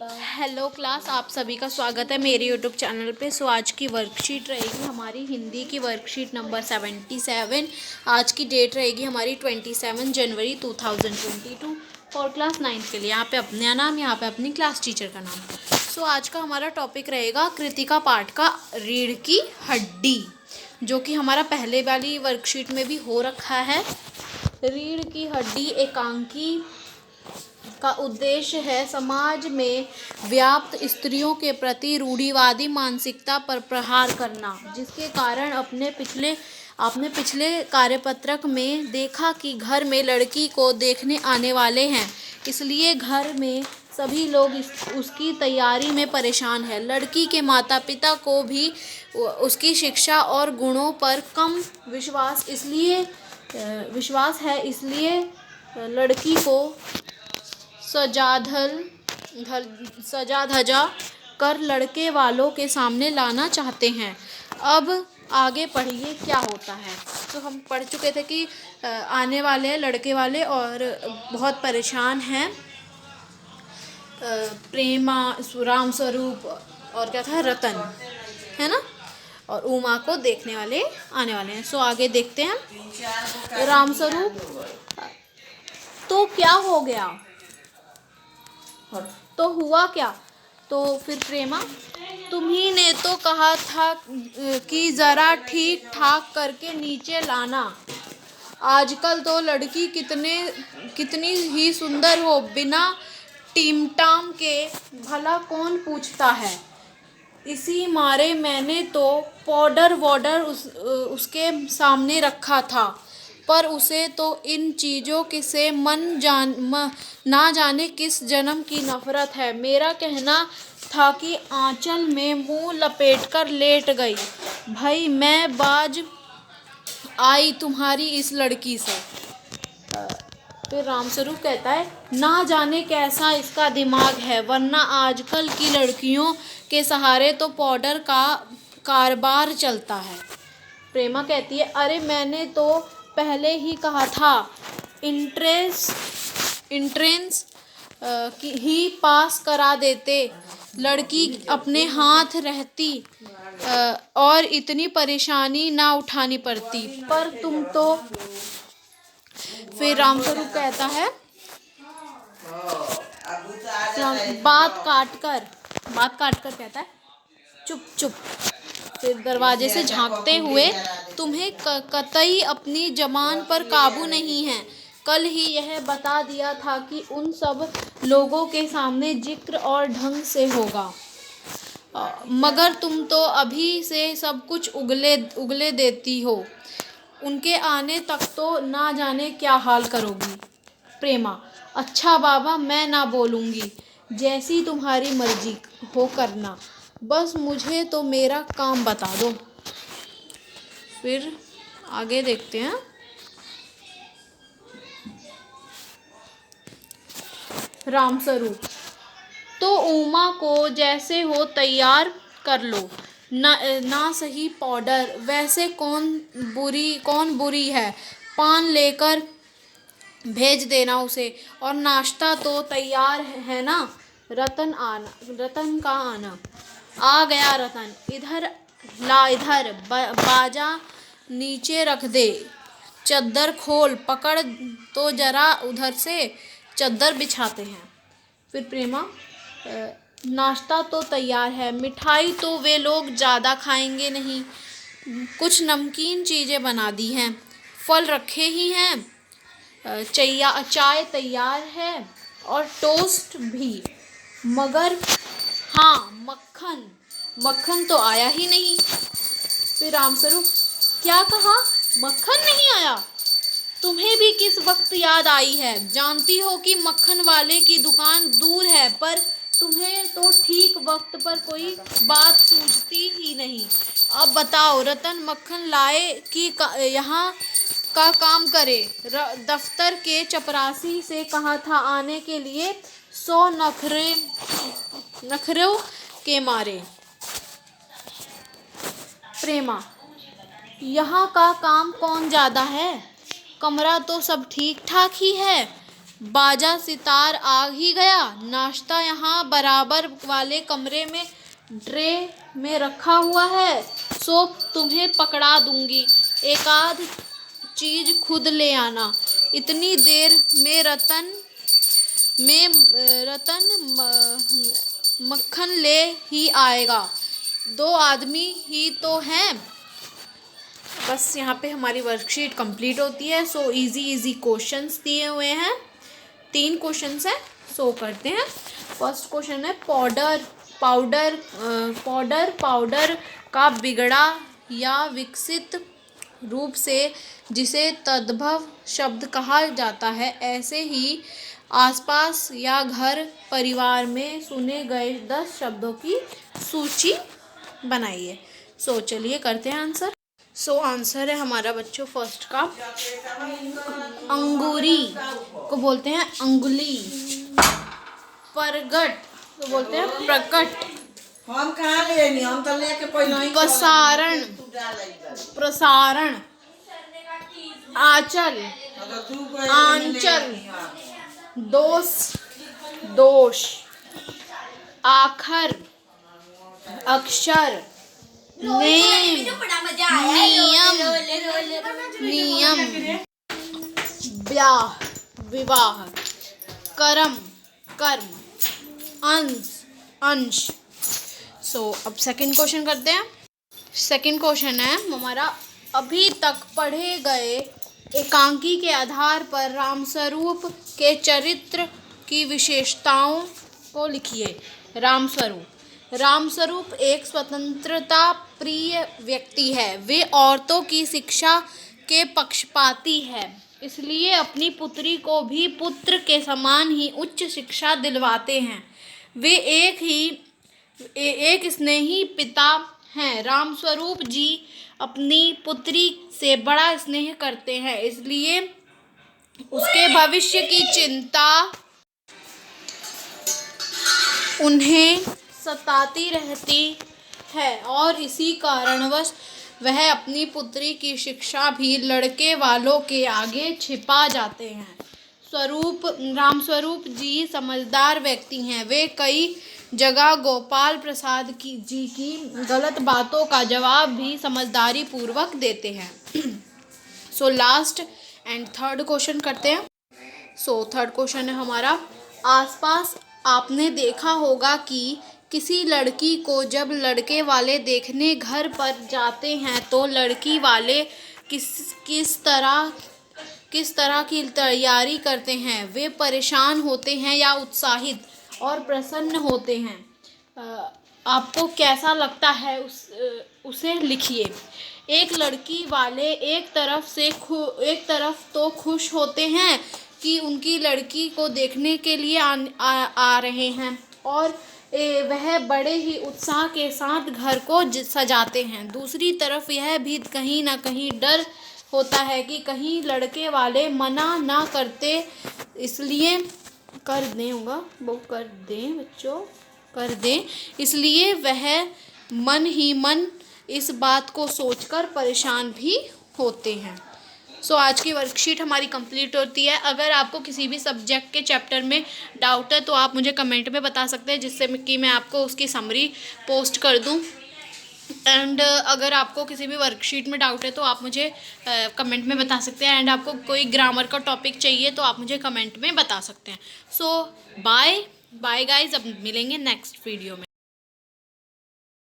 Hello class, आप सभी का स्वागत है मेरे यूट्यूब चैनल पे। आज की वर्कशीट रहेगी हमारी हिंदी की वर्कशीट नंबर 77। आज की डेट रहेगी हमारी 27 जनवरी 2022 और क्लास 9th के लिए। यहाँ पे अपना नाम, यहाँ पे अपनी क्लास टीचर का नाम। आज का हमारा टॉपिक रहेगा कृतिका पाठ का रीढ़ की हड्डी, जो कि हमारा पहले वाली वर्कशीट में भी हो रखा है। रीढ़ की हड्डी एकांकी का उद्देश्य है समाज में व्याप्त स्त्रियों के प्रति रूढ़िवादी मानसिकता पर प्रहार करना, जिसके कारण आपने पिछले कार्यपत्रक में देखा कि घर में लड़की को देखने आने वाले हैं, इसलिए घर में सभी लोग उसकी तैयारी में परेशान हैं। लड़की के माता पिता को भी उसकी शिक्षा और गुणों पर कम विश्वास है, इसलिए लड़की को सजा धजा कर लड़के वालों के सामने लाना चाहते हैं। अब आगे पढ़िए क्या होता है। तो हम पढ़ चुके थे कि आने वाले हैं लड़के वाले और बहुत परेशान हैं। प्रेमा, राम स्वरूप और क्या था, रतन, है ना, और उमा को देखने वाले आने वाले हैं। आगे देखते हैं। राम स्वरूप, तो क्या हो गया, तो हुआ क्या? तो फिर प्रेमा, तुम्ही ने तो कहा था कि जरा ठीक ठाक करके नीचे लाना। आजकल तो लड़की कितनी ही सुंदर हो, बिना टीमटाम के भला कौन पूछता है। इसी मारे मैंने तो पाउडर वॉडर उसके सामने रखा था, पर उसे तो इन चीज़ों से ना जाने किस जन्म की नफरत है। मेरा कहना था कि आंचल में मुंह लपेटकर लेट गई। भाई मैं बाज आई तुम्हारी इस लड़की से। फिर रामस्वरूप कहता है, ना जाने कैसा इसका दिमाग है, वरना आजकल की लड़कियों के सहारे तो पाउडर का कारोबार चलता है। प्रेमा कहती है, अरे मैंने तो पहले ही कहा था, इंट्रेंस ही पास करा देते, लड़की अपने हाथ रहती और इतनी परेशानी ना उठानी पड़ती, पर तुम तो। फिर रामस्वरूप कहता है, बात काट कर कहता है, चुप। फिर दरवाजे से झांकते हुए, तुम्हें कतई अपनी जबान पर काबू नहीं है। कल ही यह बता दिया था कि उन सब लोगों के सामने जिक्र और ढंग से होगा, मगर तुम तो अभी से सब कुछ उगले देती हो। उनके आने तक तो ना जाने क्या हाल करोगी। प्रेमा, अच्छा बाबा, मैं ना बोलूँगी, जैसी तुम्हारी मर्जी हो करना, बस मुझे तो मेरा काम बता दो। फिर आगे देखते हैं। रामस्वरूप, तो उमा को जैसे हो तैयार कर लो, ना सही पाउडर, वैसे कौन बुरी है, पान लेकर भेज देना उसे, और नाश्ता तो तैयार है ना। रतन का आना। आ गया रतन, इधर बाजा नीचे रख दे, चद्दर खोल, पकड़ तो जरा, उधर से चद्दर बिछाते हैं। फिर प्रेमा, नाश्ता तो तैयार है, मिठाई तो वे लोग ज़्यादा खाएंगे नहीं, कुछ नमकीन चीज़ें बना दी हैं, फल रखे ही हैं, चाय तैयार है और टोस्ट भी, मगर हाँ, मक्खन तो आया ही नहीं। फिर रामस्वरूप, क्या कहा, मक्खन नहीं आया? तुम्हें भी किस वक्त याद आई है? जानती हो कि मक्खन वाले की दुकान दूर है, पर तुम्हें तो ठीक वक्त पर कोई बात सूझती ही नहीं। अब बताओ, रतन मक्खन लाए कि यहाँ का काम करे? दफ्तर के चपरासी से कहा था आने के लिए, 100 नखरों के मारे। प्रेमा, यहाँ का काम कौन ज़्यादा है? कमरा तो सब ठीक ठाक ही है, बाजा सितार आ ही गया। नाश्ता यहाँ बराबर वाले कमरे में ट्रे में रखा हुआ है, सो तुम्हें पकड़ा दूंगी। एक आध चीज खुद ले आना। इतनी देर में रतन मक्खन ले ही आएगा। 2 आदमी ही तो हैं। बस यहाँ पे हमारी वर्कशीट कंप्लीट होती है। सो इजी क्वेश्चंस दिए हुए हैं, 3 क्वेश्चंस हैं। सो करते हैं। फर्स्ट क्वेश्चन है पाउडर का बिगड़ा या विकसित रूप से जिसे तद्भव शब्द कहा जाता है, ऐसे ही आसपास या घर परिवार में सुने गए 10 शब्दों की सूची बनाइए। सो चलिए करते हैं आंसर। सो आंसर है हमारा बच्चों फर्स्ट का अंगूरी को बोलते हैं अंगुली। परगट को बोलते हैं प्रकट। हम कहाँ ले नहीं, हम तो लेके पहले ही प्रसारण आंचल दोष आखर अक्षर नियम विवाह कर्म अंश। सो अब सेकंड क्वेश्चन करते हैं। सेकंड क्वेश्चन है हमारा अभी तक पढ़े गए एकांकी के आधार पर रामस्वरूप के चरित्र की विशेषताओं को लिखिए। रामस्वरूप एक स्वतंत्रता प्रिय व्यक्ति है। वे औरतों की शिक्षा के पक्षपाती है, इसलिए अपनी पुत्री को भी पुत्र के समान ही उच्च शिक्षा दिलवाते हैं। वे एक स्नेही पिता हैं। रामस्वरूप जी अपनी पुत्री से बड़ा स्नेह करते हैं, इसलिए उसके भविष्य की चिंता उन्हें सताती रहती है और इसी कारणवश वह अपनी पुत्री की शिक्षा भी लड़के वालों के आगे छिपा जाते हैं। रामस्वरूप जी समझदार व्यक्ति हैं। वे कई जगह गोपाल प्रसाद जी की गलत बातों का जवाब भी समझदारी पूर्वक देते हैं। So last and third question करते हैं। सो थर्ड क्वेश्चन है हमारा आसपास आपने देखा होगा कि किसी लड़की को जब लड़के वाले देखने घर पर जाते हैं तो लड़की वाले किस तरह की तैयारी करते हैं। वे परेशान होते हैं या उत्साहित और प्रसन्न होते हैं। आपको कैसा लगता है उसे लिखिए। एक लड़की वाले एक तरफ तो खुश होते हैं कि उनकी लड़की को देखने के लिए आ रहे हैं और वह बड़े ही उत्साह के साथ घर को सजाते हैं। दूसरी तरफ यह भी कहीं ना कहीं डर होता है कि कहीं लड़के वाले मना ना करते, इसलिए कर दें, इसलिए वह मन ही मन इस बात को सोचकर परेशान भी होते हैं। सो आज की वर्कशीट हमारी कंप्लीट होती है। अगर आपको किसी भी सब्जेक्ट के चैप्टर में डाउट है तो आप मुझे कमेंट में बता सकते हैं, जिससे कि मैं आपको उसकी समरी पोस्ट कर दूं। एंड अगर आपको किसी भी वर्कशीट में डाउट है तो आप मुझे कमेंट में बता सकते हैं। एंड आपको कोई ग्रामर का टॉपिक चाहिए तो आप मुझे कमेंट में बता सकते हैं। सो बाय गाइज, अब मिलेंगे नेक्स्ट वीडियो में।